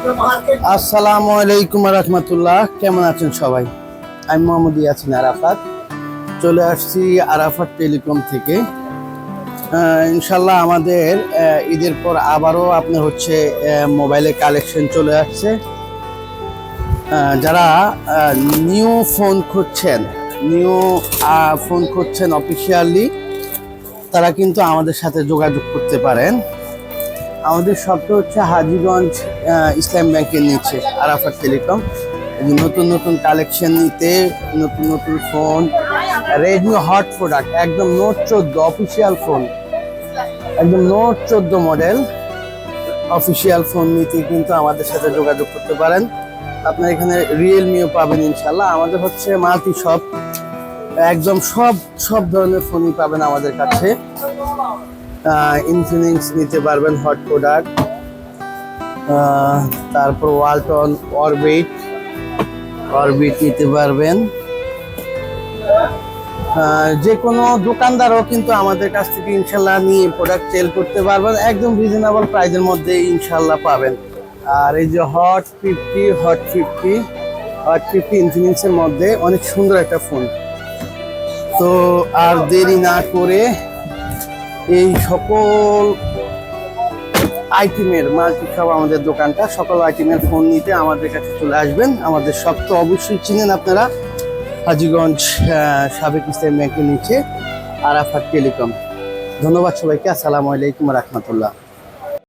আসসালামু আলাইকুম রহমতুল্লাহ। কেমন আছেন সবাই? আমি মোহাম্মদ ইয়াসিন আরাফাত, চলে আসছি আরাফাত টেলিকম থেকে। ইনশাল্লাহ আমাদের ঈদের পর আবারও আপনার হচ্ছে মোবাইলে কালেকশন চলে আসছে। যারা নিউ ফোন খুঁজছেন অফিসিয়ালি, তারা কিন্তু আমাদের সাথে যোগাযোগ করতে পারেন। আমাদের শপটা হচ্ছে হাজীগঞ্জ ইসলাম ব্যাংকের নিচে আরাফাত টেলিকম। নতুন নতুন কালেকশন নিতে, নতুন নতুন ফোন, রেডমি হট প্রোডাক্ট, একদম নোট 14 অফিসিয়াল ফোন, একদম নোট 14 মডেল অফিসিয়াল ফোন নিতে কিন্তু আমাদের সাথে যোগাযোগ করতে পারেন। আপনার এখানে রিয়েলমিও পাবেন ইনশাল্লাহ। আমাদের হচ্ছে মাল্টি শপ, একদম সব ধরনের ফোনই পাবেন আমাদের কাছে। ইনফিনিক্স নিতে পারবেন হট প্রোডাক্ট, তারপর ওয়ালটন অরবিট নিতে পারবেন। যে কোনো দোকানদারও কিন্তু আমাদের কাছ থেকে ইনশাল্লাহ নিয়ে প্রোডাক্ট সেল করতে পারবেন, একদম রিজনেবল প্রাইসের মধ্যে ইনশাল্লাহ পাবেন। আর এই যে হট ফিফটি ইনফিনিক্সের মধ্যে অনেক সুন্দর একটা ফোন। তো আর দেরি না করে এই সকল আইটেমের মাল্টি শপ আমাদের দোকানটা, সকল আইটেমের ফোন নিতে আমাদের কাছে চলে আসবেন। আমাদের শপ তো অবশ্যই চিনেন আপনারা, হাজীগঞ্জ সাবেক ইসলাম ব্যাংকের নিচে আরাফাত টেলিকম। ধন্যবাদ সবাইকে। আসসালামু আলাইকুম রহমতুল্লাহ।